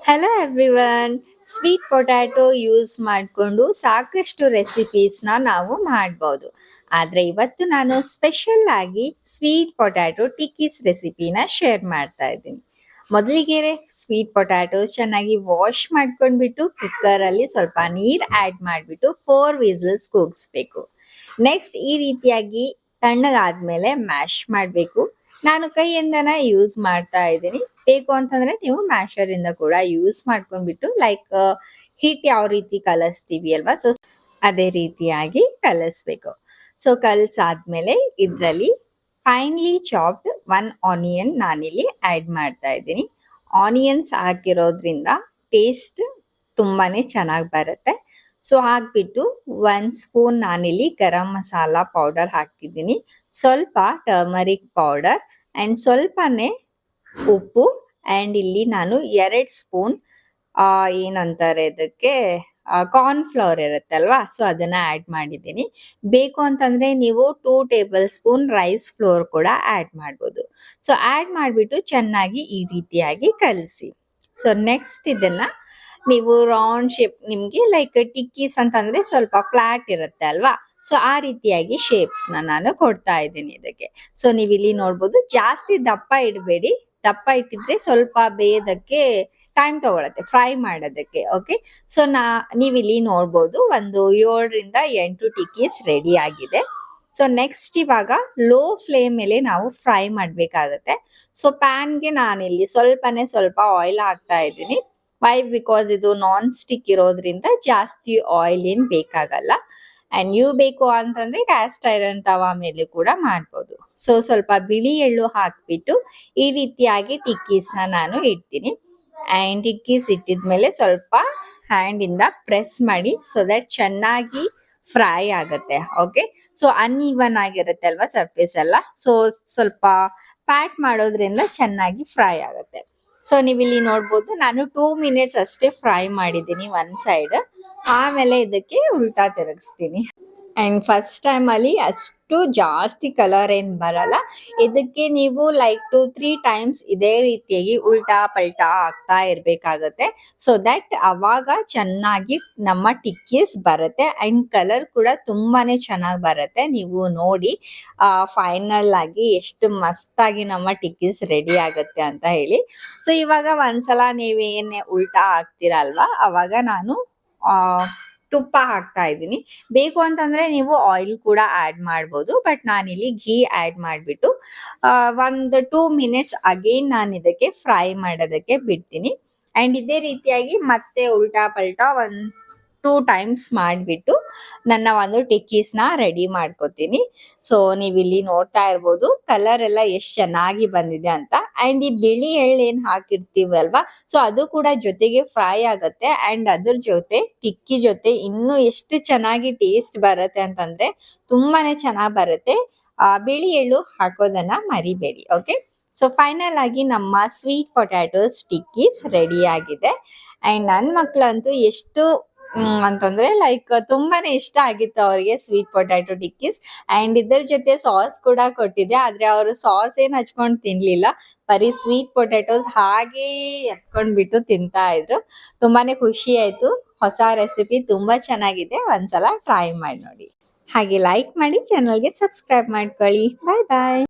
Hello everyone. Sweet potato use ಮಾಡಿಕೊಂಡು ಸಾಕಷ್ಟು ರೆಸಿಪೀಸ್ನ ನಾವು ಮಾಡ್ಬೋದು. ಆದರೆ ಇವತ್ತು ನಾನು ಸ್ಪೆಷಲ್ ಆಗಿ ಸ್ವೀಟ್ ಪೊಟ್ಯಾಟೊ ಟಿಕ್ಕೀಸ್ ರೆಸಿಪಿನ ಶೇರ್ ಮಾಡ್ತಾ ಇದ್ದೀನಿ. ಮೊದಲಿಗೆ ಸ್ವೀಟ್ ಪೊಟ್ಯಾಟೋಸ್ ಚೆನ್ನಾಗಿ ವಾಶ್ ಮಾಡ್ಕೊಂಡ್ಬಿಟ್ಟು ಕುಕ್ಕರಲ್ಲಿ ಸ್ವಲ್ಪ ನೀರು ಆ್ಯಡ್ ಮಾಡಿಬಿಟ್ಟು 4 ವಿಸಲ್ಸ್ ಕೂಗಿಸ್ಬೇಕು. ನೆಕ್ಸ್ಟ್ ಈ ರೀತಿಯಾಗಿ ತಣ್ಣಗಾದ್ಮೇಲೆ ಮ್ಯಾಶ್ ಮಾಡಬೇಕು. ನಾನು ಕೈಯಿಂದನ ಯೂಸ್ ಮಾಡ್ತಾ ಇದ್ದೀನಿ. ಬೇಕು ಅಂತಂದ್ರೆ ನೀವು ಮ್ಯಾಶರ್ ಇಂದ ಕೂಡ ಯೂಸ್ ಮಾಡ್ಕೊಂಡ್ಬಿಟ್ಟು ಲೈಕ್ ಹಿಟ್ ಯಾವ ರೀತಿ ಕಲಿಸ್ತೀವಿ ಅಲ್ವಾ, ಸೊ ಅದೇ ರೀತಿಯಾಗಿ ಕಲಿಸ್ಬೇಕು. ಸೊ ಕಲಸಾದ್ಮೇಲೆ ಇದರಲ್ಲಿ ಫೈನ್ಲಿ ಚಾಪ್ಡ್ 1 ಆನಿಯನ್ ನಾನಿಲ್ಲಿ ಆ್ಯಡ್ ಮಾಡ್ತಾ ಇದ್ದೀನಿ. ಆನಿಯನ್ಸ್ ಹಾಕಿರೋದ್ರಿಂದ ಟೇಸ್ಟ್ ತುಂಬಾನೇ ಚೆನ್ನಾಗಿ ಬರುತ್ತೆ. ಸೊ ಹಾಕ್ಬಿಟ್ಟು 1 ಸ್ಪೂನ್ ನಾನಿಲ್ಲಿ ಗರಂ ಮಸಾಲ ಪೌಡರ್ ಹಾಕಿದ್ದೀನಿ, ಸ್ವಲ್ಪ ಟರ್ಮರಿಕ್ ಪೌಡರ್ ಅಂಡ್ ಸ್ವಲ್ಪನೇ ಉಪ್ಪು, ಅಂಡ್ ಇಲ್ಲಿ ನಾನು 2 ಸ್ಪೂನ್ ಏನಂತಾರೆ ಇದಕ್ಕೆ ಕಾರ್ನ್ ಫ್ಲವರ್ ಇರುತ್ತೆ ಅಲ್ವಾ, ಸೊ ಅದನ್ನ ಆ್ಯಡ್ ಮಾಡಿದ್ದೀನಿ. ಬೇಕು ಅಂತಂದ್ರೆ ನೀವು 2 ಟೇಬಲ್ ಸ್ಪೂನ್ ರೈಸ್ ಫ್ಲೋರ್ ಕೂಡ ಆ್ಯಡ್ ಮಾಡ್ಬೋದು. ಸೊ ಆ್ಯಡ್ ಮಾಡಿಬಿಟ್ಟು ಚೆನ್ನಾಗಿ ಈ ರೀತಿಯಾಗಿ ಕಲಸಿ. ಸೊ ನೆಕ್ಸ್ಟ್ ಇದನ್ನ ನೀವು ರೌಂಡ್ ಶೇಪ್, ನಿಮ್ಗೆ ಲೈಕ್ ಟಿಕ್ಕೀಸ್ ಅಂತಂದ್ರೆ ಸ್ವಲ್ಪ ಫ್ಲಾಟ್ ಇರುತ್ತೆ ಅಲ್ವಾ, ಸೊ ಆ ರೀತಿಯಾಗಿ ಶೇಪ್ಸ್ನ ನಾನು ಕೊಡ್ತಾ ಇದ್ದೀನಿ ಇದಕ್ಕೆ. ಸೊ ನೀವು ಇಲ್ಲಿ ನೋಡ್ಬೋದು, ಜಾಸ್ತಿ ದಪ್ಪ ಇಡಬೇಡಿ. ದಪ್ಪ ಇಟ್ಟಿದ್ರೆ ಸ್ವಲ್ಪ ಬೇಯೋದಕ್ಕೆ ಟೈಮ್ ತಗೊಳತ್ತೆ ಫ್ರೈ ಮಾಡೋದಕ್ಕೆ. ಓಕೆ, ಸೊ ನೀವಿಲ್ಲಿ ನೋಡ್ಬೋದು ಒಂದು 7 ರಿಂದ 8 ಟಿಕ್ಕೀಸ್ ರೆಡಿ ಆಗಿದೆ. ಸೊ ನೆಕ್ಸ್ಟ್ ಇವಾಗ ಲೋ ಫ್ಲೇಮ್ ಮೇಲೆ ನಾವು ಫ್ರೈ ಮಾಡ್ಬೇಕಾಗತ್ತೆ. ಸೊ ಪ್ಯಾನ್ಗೆ ನಾನಿಲ್ಲಿ ಸ್ವಲ್ಪ ಆಯಿಲ್ ಹಾಕ್ತಾ ಇದ್ದೀನಿ. ವೈ ಬಿಕಾಸ್ ಇದು ನಾನ್ ಸ್ಟಿಕ್ ಇರೋದ್ರಿಂದ ಜಾಸ್ತಿ ಆಯಿಲ್ ಏನ್ ಬೇಕಾಗಲ್ಲ. ಅಂಡ್ ನೀವು ಬೇಕು ಅಂತಂದ್ರೆ ಕ್ಯಾಸ್ಟ್ ಐರನ್ ತವಾ ಮೇಲೆ ಕೂಡ ಮಾಡ್ಬೋದು. ಸೊ ಸ್ವಲ್ಪ ಬಿಳಿ ಎಳ್ಳು ಹಾಕ್ಬಿಟ್ಟು ಈ ರೀತಿಯಾಗಿ ಟಿಕ್ಕೀಸ್ನ ನಾನು ಇಡ್ತೀನಿ. ಅಂಡ್ ಟಿಕ್ಕೀಸ್ ಇಟ್ಟಿದ್ಮೇಲೆ ಸ್ವಲ್ಪ ಹ್ಯಾಂಡ್ ಇಂದ ಪ್ರೆಸ್ ಮಾಡಿ ಸೊ ದಟ್ ಚೆನ್ನಾಗಿ ಫ್ರೈ ಆಗತ್ತೆ. ಓಕೆ, ಸೊ ಅನ್ಈವನ್ ಆಗಿರುತ್ತೆ ಅಲ್ವಾ ಸರ್ಫೇಸ್ ಎಲ್ಲ, ಸೊ ಸ್ವಲ್ಪ ಪ್ಯಾಟ್ ಮಾಡೋದ್ರಿಂದ ಚೆನ್ನಾಗಿ ಫ್ರೈ ಆಗುತ್ತೆ. ಸೊ ನೀವಿಲ್ಲಿ ನೋಡ್ಬೋದು, ನಾನು 2 ಮಿನಿಟ್ಸ್ ಅಷ್ಟೇ ಫ್ರೈ ಮಾಡಿದ್ದೀನಿ ಒನ್ ಸೈಡ್. ಆಮೇಲೆ ಇದಕ್ಕೆ ಉಲ್ಟಾ ತಿರುಗಿಸ್ತೀನಿ. ಅಂಡ್ ಫಸ್ಟ್ ಟೈಮ್ ಅಲ್ಲಿ ಅಷ್ಟು ಜಾಸ್ತಿ ಕಲರ್ ಏನ್ ಬರಲ್ಲ. ಇದಕ್ಕೆ ನೀವು ಲೈಕ್ 2-3 ಟೈಮ್ಸ್ ಇದೇ ರೀತಿಯಾಗಿ ಉಲ್ಟಾ ಪಲ್ಟಾ ಆಗ್ತಾ ಇರ್ಬೇಕಾಗತ್ತೆ. ಸೊ ದಟ್ ಅವಾಗ ಚೆನ್ನಾಗಿ ನಮ್ಮ ಟಿಕ್ಕೀಸ್ ಬರುತ್ತೆ ಅಂಡ್ ಕಲರ್ ಕೂಡ ತುಂಬಾನೇ ಚೆನ್ನಾಗಿ ಬರುತ್ತೆ. ನೀವು ನೋಡಿ ಫೈನಲ್ ಆಗಿ ಎಷ್ಟು ಮಸ್ತಾಗಿ ನಮ್ಮ ಟಿಕ್ಕೀಸ್ ರೆಡಿ ಆಗುತ್ತೆ ಅಂತ ಹೇಳಿ. ಸೊ ಇವಾಗ ಒಂದ್ಸಲ ನೀವೇನೇ ಉಲ್ಟಾ ಹಾಕ್ತೀರಾ ಅಲ್ವಾ, ಅವಾಗ ನಾನು ತುಪ್ಪ ಹಾಕ್ತಾ ಇದ್ದೀನಿ. ಬೇಕು ಅಂತಂದ್ರೆ ನೀವು ಆಯಿಲ್ ಕೂಡ ಆಡ್ ಮಾಡ್ಬೋದು, ಬಟ್ ನಾನಿಲ್ಲಿ ಘೀ ಆಡ್ ಮಾಡಿಬಿಟ್ಟು ಒಂದು 2 ಮಿನಿಟ್ಸ್ ಅಗೇನ್ ನಾನು ಇದಕ್ಕೆ ಫ್ರೈ ಮಾಡೋದಕ್ಕೆ ಬಿಡ್ತೀನಿ. ಅಂಡ್ ಇದೇ ರೀತಿಯಾಗಿ ಮತ್ತೆ ಉಲ್ಟಾ ಪಲ್ಟಾ 1-2 ಟೈಮ್ಸ್ ಮಾಡಿಬಿಟ್ಟು ನನ್ನ ಒಂದು ಟಿಕ್ಕೀಸ್ನ ರೆಡಿ ಮಾಡ್ಕೋತೀನಿ. ಸೊ ನೀವಿಲ್ಲಿ ನೋಡ್ತಾ ಇರ್ಬೋದು ಕಲರ್ ಎಲ್ಲ ಎಷ್ಟು ಚೆನ್ನಾಗಿ ಬಂದಿದೆ ಅಂತ. ಅಂಡ್ ಈ ಬಿಳಿ ಎಳ್ಳು ಏನ್ ಹಾಕಿರ್ತೀವಲ್ವಾ, ಸೊ ಅದು ಕೂಡ ಜೊತೆಗೆ ಫ್ರೈ ಆಗತ್ತೆ. ಅಂಡ್ ಅದ್ರ ಜೊತೆ ಟಿಕ್ಕಿ ಜೊತೆ ಇನ್ನೂ ಎಷ್ಟು ಚೆನ್ನಾಗಿ ಟೇಸ್ಟ್ ಬರುತ್ತೆ ಅಂತಂದ್ರೆ ತುಂಬಾನೇ ಚೆನ್ನಾಗಿ ಬರುತ್ತೆ. ಬಿಳಿ ಎಳ್ಳು ಹಾಕೋದನ್ನ ಮರಿಬೇಡಿ. ಓಕೆ, ಸೊ ಫೈನಲ್ ಆಗಿ ನಮ್ಮ ಸ್ವೀಟ್ ಪೊಟ್ಯಾಟೋಸ್ ಟಿಕ್ಕೀಸ್ ರೆಡಿ ಆಗಿದೆ. ಅಂಡ್ ನನ್ನ ಮಕ್ಳಂತೂ ಎಷ್ಟು ಅಂತಂದ್ರೆ ಲೈಕ್ ತುಂಬಾನೇ ಇಷ್ಟ ಆಗಿತ್ತು ಅವರಿಗೆ ಸ್ವೀಟ್ ಪೊಟ್ಯಾಟೊ ಟಿಕ್ಕೀಸ್. ಅಂಡ್ ಇದ್ರ ಜೊತೆ ಸಾಸ್ ಕೂಡ ಕೊಟ್ಟಿದ್ದೆ, ಆದ್ರೆ ಅವರು ಸಾಸ್ ಏನ್ ಹಚ್ಕೊಂಡು ತಿನ್ಲಿಲ್ಲ, ಬರೀ ಸ್ವೀಟ್ ಪೊಟ್ಯಾಟೋಸ್ ಹಾಗೆ ಎತ್ಕೊಂಡ್ಬಿಟ್ಟು ತಿಂತಾ ಇದ್ರು. ತುಂಬಾನೇ ಖುಷಿ ಆಯ್ತು. ಹೊಸ ರೆಸಿಪಿ ತುಂಬಾ ಚೆನ್ನಾಗಿದೆ, ಒಂದ್ಸಲ ಟ್ರೈ ಮಾಡಿ ನೋಡಿ. ಹಾಗೆ ಲೈಕ್ ಮಾಡಿ, ಚಾನಲ್ಗೆ ಸಬ್ಸ್ಕ್ರೈಬ್ ಮಾಡ್ಕೊಳ್ಳಿ. ಬಾಯ್ ಬಾಯ್.